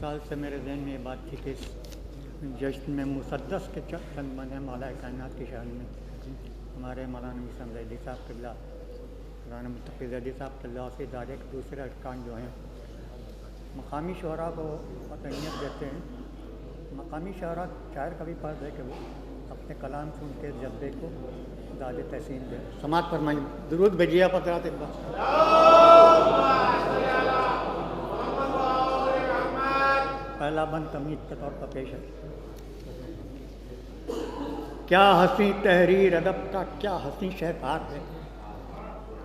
سال سے میرے ذہن میں یہ بات تھی کہ اس جشن میں مسدس کے چند بندے مولا کائنات کی شان میں ہمارے مولانا مسلم زیدی صاحب قبلہ، مولانا متقی زیدی صاحب قبلہ سے ادارے کے دوسرے ارکان جو ہیں مقامی شعراء کو بہت اہمیت دیتے ہیں۔ مقامی شعراء شاعر کا بھی فرض ہے کہ وہ اپنے کلام سے ان کے جذبے کو زیادہ تحسین دے۔ سماعت فرمائیں، درود بھیجیے آپ حضرات ایک بار۔ پہلا بند تمہید کے طور پر پیش ہے۔ کیا حسین تحریر ادب کا کیا حسین شہکار ہے،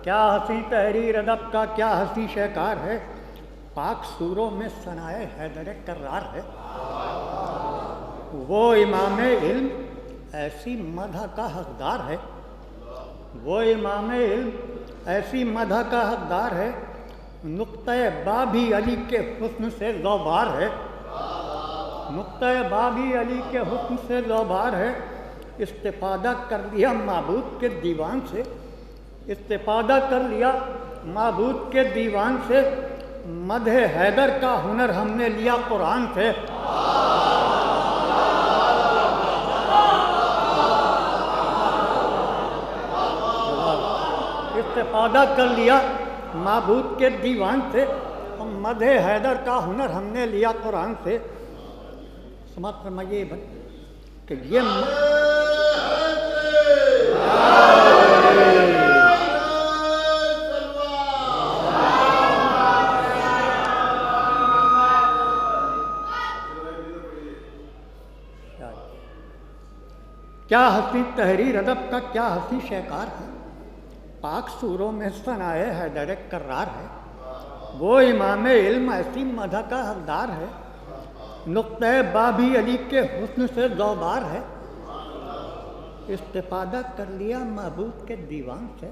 کیا حسین تحریر ادب کا کیا حسین شہکار ہے، پاک سوروں میں ثنائے حیدر کرار ہے۔ وہ امام علم ایسی مدح کا حقدار ہے، وہ امام علم ایسی مدح کا حقدار ہے، نقطۂ با بھی علی کے حسن سے زوبار ہے، نقطۂ با بھی علی کے حسن سے زوبار ہے۔ استفادہ کر لیا معبود کے دیوان سے، استفادہ کر لیا معبود کے دیوان سے، مدح حیدر کا ہنر ہم نے لیا قرآن سے۔ استفادہ کر لیا معبود کے دیوان سے، مدح حیدر کا ہنر ہم نے لیا قرآن سے۔ سماعت فرمائیے کہ یہ کیا حسین تحریر ادب کا کیا حسین شہکار ہے، پاک سوروں میں ثنائے حیدر کرار ہے۔ وہ امام علم ایسی مدح کا حقدار ہے، نقطۂ با بھی علی کے حسن سے زوبار ہے۔ استفادہ کر لیا معبود کے دیوان سے،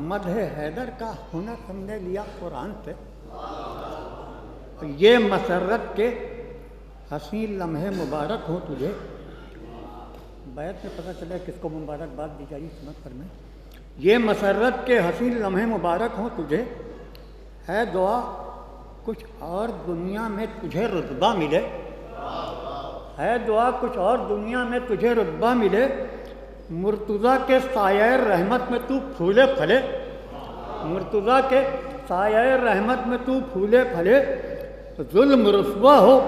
مدح حیدر کا ہنر ہم نے لیا قرآن سے۔ یہ مسرت کے حسین لمحے مبارک ہوں تجھے، بیت میں پتہ چلا کس کو مبارکباد دی جائے، سمجھ پر میں یہ مسرت کے حسین لمحے مبارک ہوں تجھے، ہے دعا کچھ اور دنیا میں تجھے رتبہ ملے، ہے دعا کچھ اور دنیا میں تجھے رتبہ ملے، مرتضیٰ کے سایہ رحمت میں تو پھولے پھلے، مرتضیٰ کے سایہ رحمت میں تو پھولے پھلے، ظلم رسوا ہو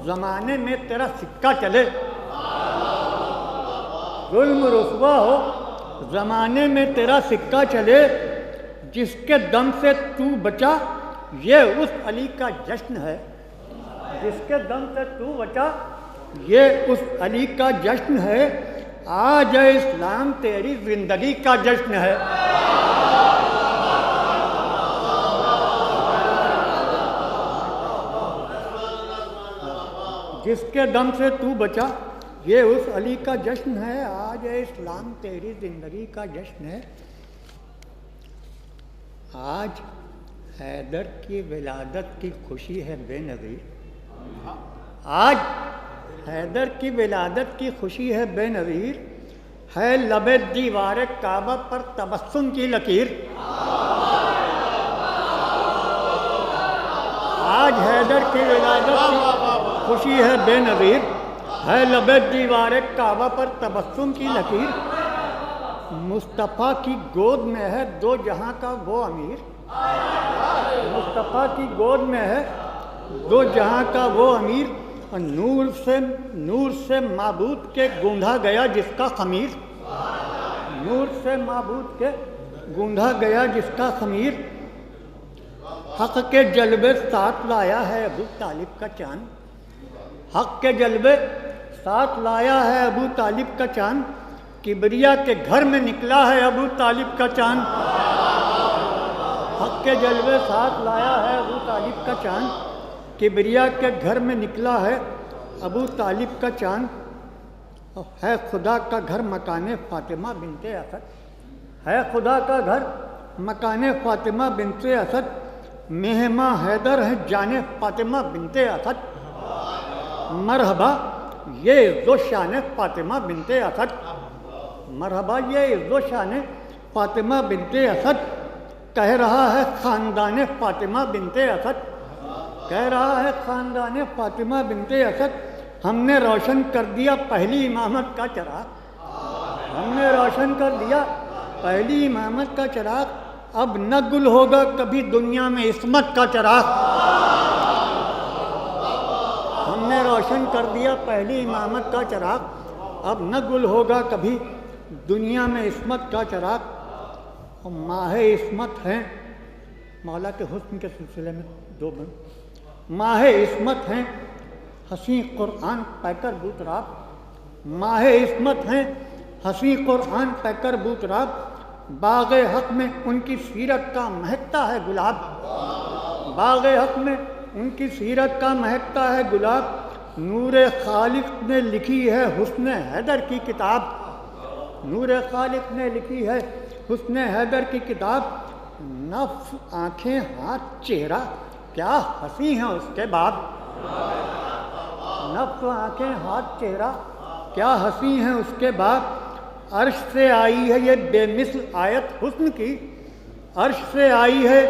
زمانے میں تیرا سکہ چلے، ظلم رسوا ہو زمانے میں تیرا سکہ چلے، جس کے دم سے تو بچا یہ اس علی کا جشن ہے، جس کے دم سے تو بچا یہ اس علی کا جشن ہے، آج اسلام تیری زندگی کا جشن ہے۔ جس کے دم سے تو بچا یہ اس علی کا جشن ہے، آج اسلام تیری زندگی کا جشن ہے۔ آج حیدر کی ولادت کی خوشی ہے بے نظیر، آج حیدر کی ولادت کی خوشی ہے بے نظیر، ہے لب دیوار کعبہ پر تبسم کی لکیر، آج حیدر کی ولادت کی خوشی ہے بے نظیر، ہے لب دیوار کعبہ پر تبسم کی لکیر، مصطفیٰ کی گود میں ہے دو جہاں کا وہ امیر، مصطفیٰ کی گود میں ہے دو جہاں کا وہ امیر، اور نور سے معبود کے گوندا گیا جس کا خمیر، نور سے معبود کے گوندا گیا جس کا خمیر، حق کے جلوے ساتھ لایا ہے ابو طالب کا چاند، حق کے جلوے ساتھ لایا ہے ابو طالب کا چاند، کبریا کے گھر میں نکلا ہے ابو طالب کا چاند، حق کے جلوے ساتھ لایا ہے ابو طالب کا چاند، کبریا کے گھر میں نکلا ہے ابو طالب کا چاند، ہے خدا کا گھر مکان فاطمہ بنت اسد، ہے خدا کا گھر مکان فاطمہ بنت اسد، مہماں حیدر ہے جان فاطمہ بنت اسد، مرحبا یہ عز و شان فاطمہ بنت اسد، مرحبا یہ عز و شان فاطمہ بنت اسد، کہہ رہا ہے خاندان فاطمہ بنت اسد، کہہ رہا ہے خاندان فاطمہ بنت اسد ہم نے روشن کر دیا پہلی امامت کا چراغ، ہم نے روشن کر دیا پہلی امامت کا چراغ، اب نہ گل ہوگا کبھی دنیا میں عصمت کا چراغ، ہم نے روشن کر دیا پہلی امامت کا چراغ، اب نہ گل ہوگا کبھی دنیا میں عصمت کا چراغ۔ اور ماہ عصمت ہیں مولا کے حسن کے سلسلے میں دو بند، ماہ عصمت ہیں حسین قرآن پیکر بوتراب، ماہ عصمت ہیں حسین قرآن پیکر بوتراب، باغ حق میں ان کی سیرت کا مہکتا ہے گلاب، باغ حق میں ان کی سیرت کا مہکتا ہے گلاب، نور خالق نے لکھی ہے حسن حیدر کی کتاب، نور خالق نے لکھی ہے حسن حیدر کی کتاب، نفس آنکھیں ہاتھ چہرہ کیا ہنسی ہیں اس کے بعد، نفس آنکھیں ہاتھ چہرہ کیا ہنسی ہیں اس کے بعد، عرش سے آئی ہے یہ بے مثل آیت حسن کی، عرش سے آئی ہے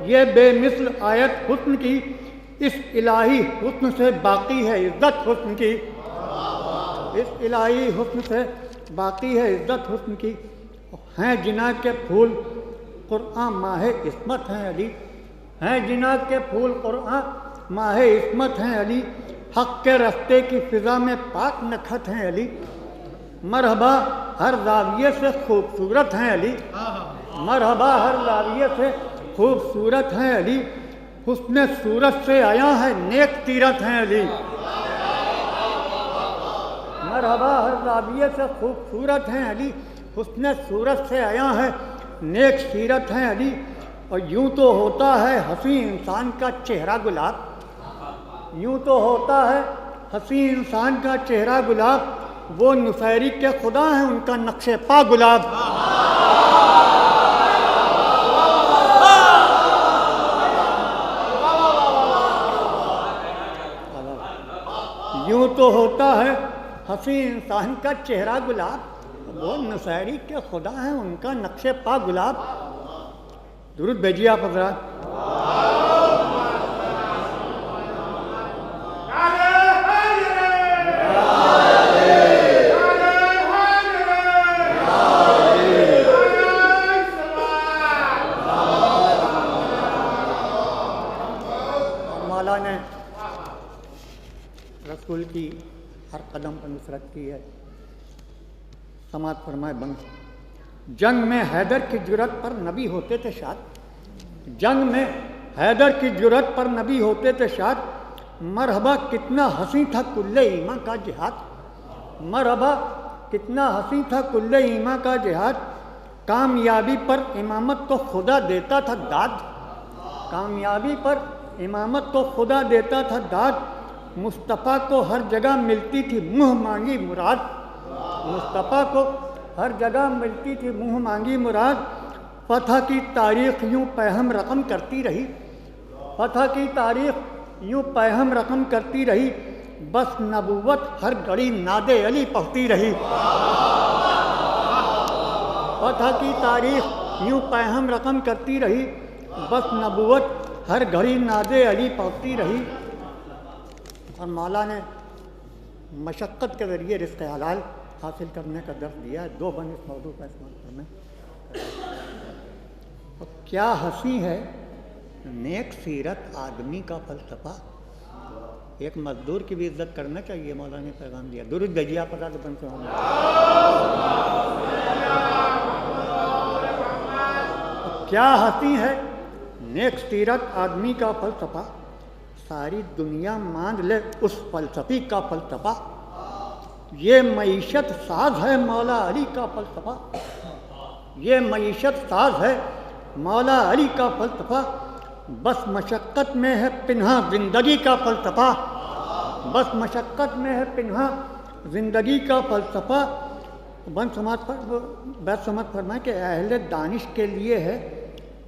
یہ بے مثل آیت حسن کی، اس الہی حسن سے باقی ہے عزت حسن کی، اس الہی حسن سے باقی ہے عزت حسن کی، ہیں جناح کے پھول قرآن ماہ عصمت ہیں علی، ہیں جناح کے پھول قرآن ماہ عصمت ہیں علی، حق کے رستے کی فضا میں پاک نکھت ہیں علی، مرحبا ہر زاویے سے خوبصورت ہیں علی، مرحبا ہر زاویے سے خوبصورت ہیں علی، حسن صورت سے آیا ہے نیک سیرت ہیں علی، مرحبا ہر زاویے سے خوبصورت ہیں علی، حسن صورت سے آیا ہے نیک سیرت ہیں علی، اور یوں تو ہوتا ہے حسین انسان کا چہرہ گلاب، یوں تو ہوتا ہے حسین انسان کا چہرہ گلاب، وہ نصیری کے خدا ہیں ان کا نقش پا گلاب، یوں تو ہوتا ہے حسین انسان کا چہرہ گلاب، وہ نصیری کے خدا ہیں ان کا نقش پا گلاب۔ درود بھیجیے آپ حضرات۔ مولا نے رسول کی ہر قدم پر نصرت کی ہے، سماعت فرمائے بند۔ جنگ میں حیدر کی جرأت پر نبی ہوتے تھے شاد، جنگ میں حیدر کی جرأت پر نبی ہوتے تھے شاد، مرحبا کتنا حسین تھا کل ایمان کا جہاد، مرحبا کتنا حسین تھا کل ایمان کا جہاد، کامیابی پر امامت تو خدا دیتا تھا داد، کامیابی پر امامت تو خدا دیتا تھا داد، مصطفیٰ کو ہر جگہ ملتی تھی منہ مانگی مراد، مصطفیٰ کو ہر جگہ ملتی تھی منہ مانگی مراد، فتح کی تاریخ یوں پیہم رقم کرتی رہی، فتح کی تاریخ یوں پیہم رقم کرتی رہی، بس نبوت ہر گھڑی ناد علی پڑھتی رہی، فتح کی تاریخ یوں پیہم رقم کرتی رہی، بس نبوت ہر گھڑی ناد علی پڑھتی رہی۔ اور مولا نے مشقت کے ذریعے رزق حلال حاصل کرنے کا درس دیا ہے۔ دو بند اس موضوع کا استعمال کرنا، اور کیا ہنسی ہے نیک سیرت آدمی کا فلسفہ، ایک مزدور کی بھی عزت کرنا چاہیے، مولا نے پیغام دیا۔ درود بھیجیے آپ حضرات بند سے ہونا۔ کیا ہنسی ہے نیک سیرت آدمی کا فلسفہ، ساری دنیا مان لے اس فلسفی کا فلسفہ، یہ معیشت ساز ہے مولا علی کا فلسفہ، یہ معیشت ساز ہے مولا علی کا فلسفہ، بس مشقت میں ہے پنہاں زندگی کا فلسفہ، بس مشقت میں ہے پنہاں زندگی کا فلسفہ۔ بند سماعت پر بیت سماعت فرمائے کہ اہل دانش کے لیے ہے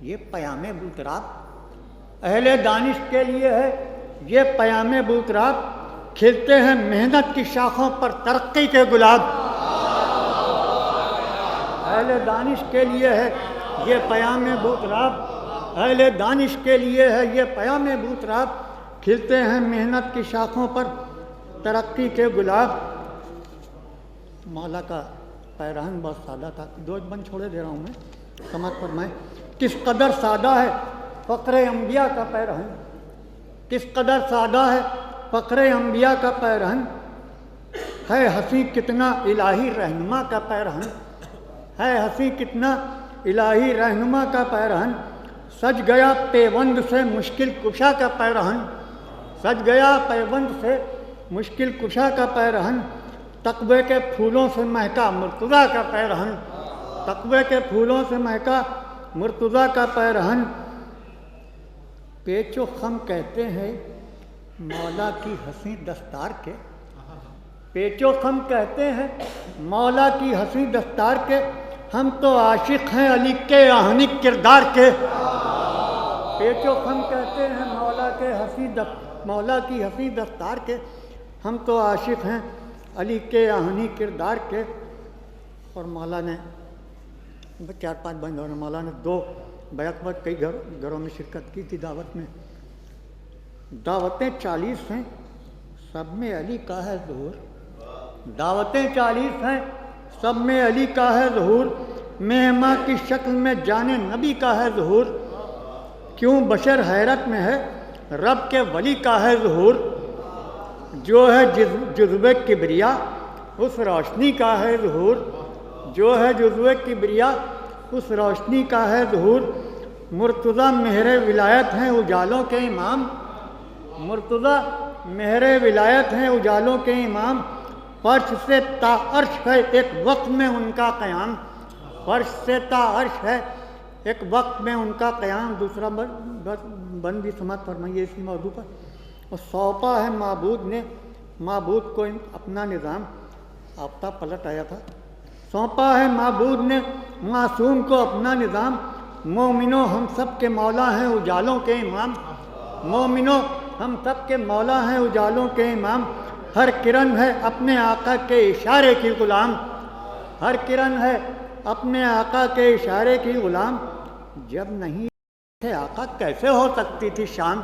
یہ پیام بوتراب، اہل دانش کے لیے ہے یہ پیام بوتراب، کھلتے ہیں محنت کی شاخوں پر ترقی کے گلاب، اہل دانش کے لیے ہے یہ پیام بوتراب، اہل دانش کے لیے ہے یہ پیام بوتراب، کھلتے ہیں محنت کی شاخوں پر ترقی کے گلاب. مولا کا پیرہن بہت سادہ تھا. دو ایک بند چھوڑے دے رہا ہوں میں, سمجھ فرمائیں. کس قدر سادہ ہے فقر انبیاء کا پیرہن, کس قدر سادہ ہے فقر انبیاء کا پیرہن, ہے حسین کتنا الہی رہنما کا پیرہن, ہے حسین کتنا الہی رہنما کا پیرہن. سج گیا پیوند سے مشکل کشا کا پیرہن, سج گیا پیوند سے مشکل کشا کا پیرہن. تقوی کے پھولوں سے مہکا مرتضیٰ کا پیرہن, تقوی کے پھولوں سے مہکا مرتضیٰ کا پیرہن. پیچ و خم کہتے ہیں مولا کی حسین دستار کے, پیچ و خم کہتے ہیں مولا کی حسین دستار کے. ہم تو عاشق ہیں علی کے آہنی کردار کے. پیچ و خم کہتے ہیں مولا کی حسین دستار کے. ہم تو عاشق ہیں علی کے آہنی کردار کے. اور مولا نے 4-5 بند اور مولا نے 2 بیک وقت کئی گھروں میں شرکت کی تھی دعوت میں. دعوتیں 40 ہیں, سب میں علی کا ہے ظہور. دعوتیں 40 ہیں, سب میں علی کا ہے ظہور. مہماں کی شکل میں جانے نبی کا ہے ظہور. کیوں بشر حیرت میں ہے رب کے ولی کا ہے ظہور. جو ہے جذبِ کبریا اس روشنی کا ہے ظہور. جو ہے جذبِ کبریا اس روشنی کا ہے ظہور. مرتضیٰ مہر ولایت ہیں اجالوں کے امام, مرتضیٰ مہر ولایت ہیں اجالوں کے امام. فرش سے تا عرش ہے ایک وقت میں ان کا قیام, فرش سے تا عرش ہے ایک وقت میں ان کا قیام. دوسرا بند بھی سماعت فرمائیے اسی موضوع پر. اور سونپا ہے معبود نے معبود کو اپنا نظام. آفتاب پلٹ آیا تھا. سونپا ہے معبود نے معصوم کو اپنا نظام. مومنوں ہم سب کے مولا ہیں اجالوں کے امام, مومنوں ہم سب کے مولا ہیں اجالوں کے امام. ہر کرن ہے اپنے آقا کے اشارے کی غلام, ہر کرن ہے اپنے آقا کے اشارے کی غلام. جب نہیں تھے آقا کیسے ہو سکتی تھی شام,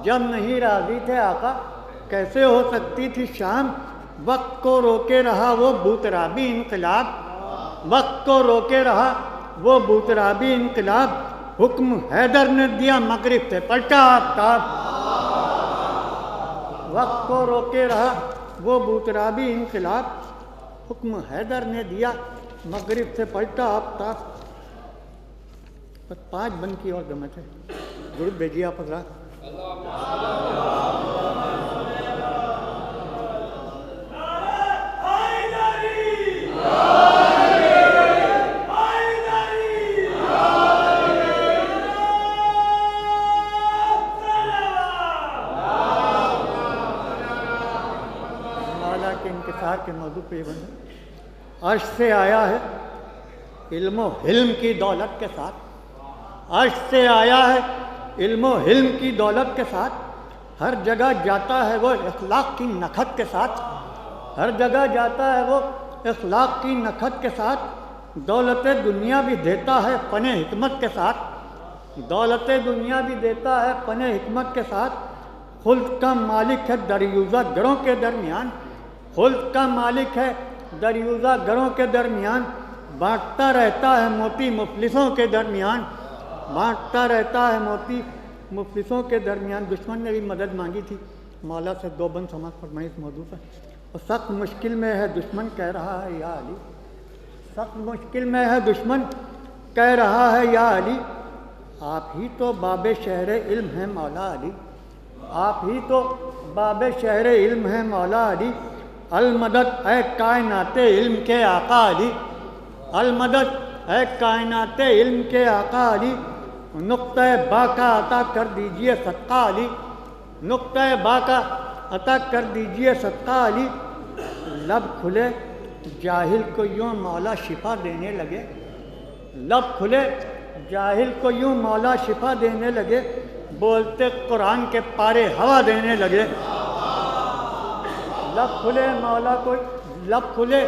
جب نہیں راضی تھے آقا کیسے ہو سکتی تھی شام. وقت کو روکے رہا وہ بوترابی انقلاب, وقت کو روکے رہا وہ بوترابی انقلاب. حکم حیدر نے دیا مغرب سے پلٹا آفتاب, وقت کو روکے رہا وہ بوترابی انقلاب. حکم حیدر نے دیا مغرب سے پلٹا آفتاب. بس 5 بند کی اور جمع ہے. درود بھیجیے آپ حضرات. مولا کے انکسار کے موضوع پہ یہ بند ہے. عرش سے آیا ہے علم و حلم کی دولت کے ساتھ, عرش سے آیا ہے علم و حلم کی دولت کے ساتھ. ہر جگہ جاتا ہے وہ اخلاق کی نکھت کے ساتھ, ہر جگہ جاتا ہے وہ اخلاق کی نکھت کے ساتھ. دولت دنیا بھی دیتا ہے فن حکمت کے ساتھ, دولت دنیا بھی دیتا ہے فن حکمت کے ساتھ. خلد کا مالک ہے دریوزہ گروں کے درمیان, خلد کا مالک ہے دریوزہ گروں کے درمیان. بانٹتا رہتا ہے موتی مفلسوں کے درمیان, بانٹتا رہتا ہے موتی مفلسوں کے درمیان. دشمن نے بھی مدد مانگی تھی مولا سے. 2 بند سماعت فرمائیں اس موضوع پر. اور سخت مشکل میں ہے دشمن کہہ رہا ہے یا علی, سخت مشکل میں ہے دشمن کہہ رہا ہے یا علی. آپ ہی تو باب شہر علم ہے مولا علی, آپ ہی تو باب شہر علم ہے مولا علی. المدد اے کائنات علم کے آقا علی, المدد اے کائنات علم کے آقا علی. نقطہ با کا عطا کر دیجئے صدقہ علی, نقطہ با کا عطا کر دیجئے صدقہ علی. لب کھلے جاہل کو یوں مولا شفا دینے لگے, لب کھلے جاہل کو یوں مولا شفا دینے لگے. بولتے قرآن کے پارے ہوا دینے لگے. لب کھلے مولا کو, لب کھلے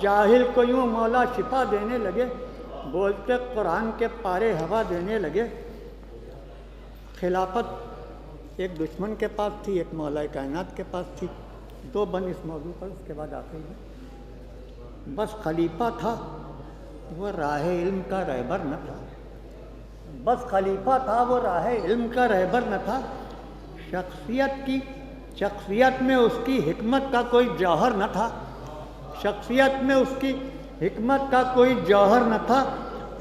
جاہل کو یوں مولا شفا دینے لگے. بولتے قرآن کے پارے ہوا دینے لگے. خلافت ایک دشمن کے پاس تھی، ایک مولا کائنات کے پاس تھی. دو بند اس موضوع پر، اس کے بعد آخری ہے. بس خلیفہ تھا وہ راہ علم کا رہبر نہ تھا. بس خلیفہ تھا وہ راہ علم کا رہبر نہ تھا. شخصیت میں اس کی حکمت کا کوئی جوہر نہ تھا. شخصیت میں اس کی حکمت کا کوئی جوہر نہ تھا.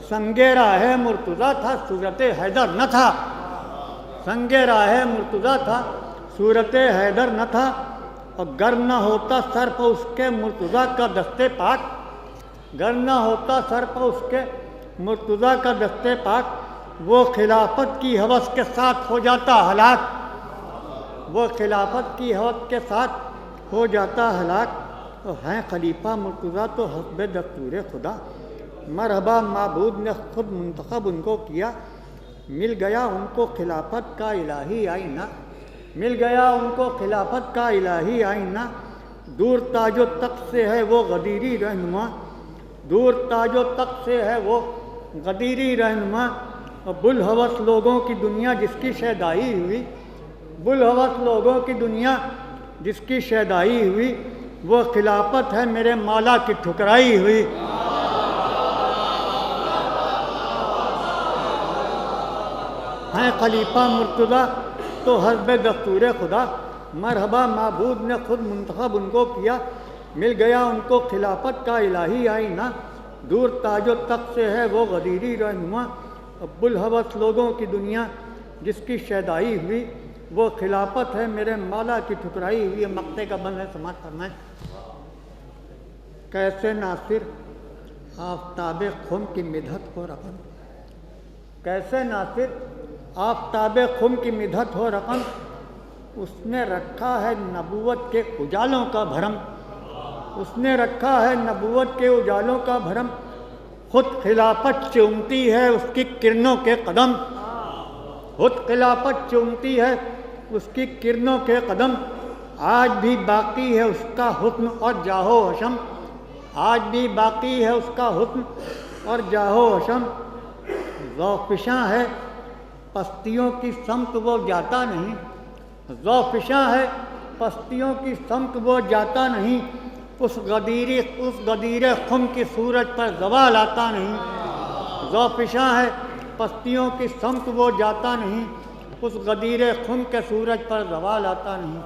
سنگ راہ مرتضیٰ تھا، صورت حیدر نہ تھا. سنگ راہ مرتضیٰ تھا، صورت حیدر نہ تھا. اور گر نہ ہوتا سر پر اس کے مرتضیٰ کا دستے پاک، گر نہ ہوتا سر پر اس کے مرتضیٰ کا دستے پاک، وہ خلافت کی ہوس کے ساتھ ہو جاتا ہلاک. وہ خلافت کی ہوس کے ساتھ ہو جاتا ہلاک. اور ہیں خلیفہ مرتضیٰ تو حسب دستور خدا، مرحبا معبود نے خود منتخب ان کو کیا. مل گیا ان کو خلافت کا الہی آئینہ، مل گیا ان کو خلافت کا الہی آئینہ. دور تاج و تخت سے ہے وہ غدیری رہنما، دور تاج و تخت سے ہے وہ غدیری رہنما. اور بلحوث لوگوں کی دنیا جس کی شیدائی ہوئی، بلحوث لوگوں کی دنیا جس کی شیدائی ہوئی، وہ خلافت ہے میرے مولا کی ٹھکرائی ہوئی. ہیں خلیفہ مرتضیٰ تو حسب دستور خدا، مرحبا معبود نے خود منتخب ان کو کیا. مل گیا ان کو خلافت کا الہی آئینہ، دور تاج و تخت سے ہے وہ غدیری رہنما. بلحوث لوگوں کی دنیا جس کی شیدائی ہوئی، وہ خلافت ہے میرے مولا کی ٹھکرائی ہوئی. مقطع کا بند ہے، سماعت فرمائیں. کیسے ناصر آفتاب خم کی مدحت ہو رقم، کیسے ناصر آفتاب خم کی مدحت ہو رقم. اس نے رکھا ہے نبوت کے اجالوں کا بھرم، اس نے رکھا ہے نبوت کے اجالوں کا بھرم. خود خلافت چومتی ہے اس کی کرنوں کے قدم، خود خلافت چومتی ہے اس کی کرنوں کے قدم. آج بھی باقی ہے اس کا حسن اور جاہ و حشم، آج بھی باقی ہے اس کا حسن اور جاہ و حشم. ذوفشاں ہے پستیوں کی سمت وہ جاتا نہیں، ذوفشاں ہے پستیوں کی سمت وہ جاتا نہیں. اس غدیر خم کی سورج پر زوال آتا نہیں. ذوفشاں ہے پستیوں کی سمت وہ جاتا نہیں، اس غدیر خم کے سورج پر زوال آتا نہیں.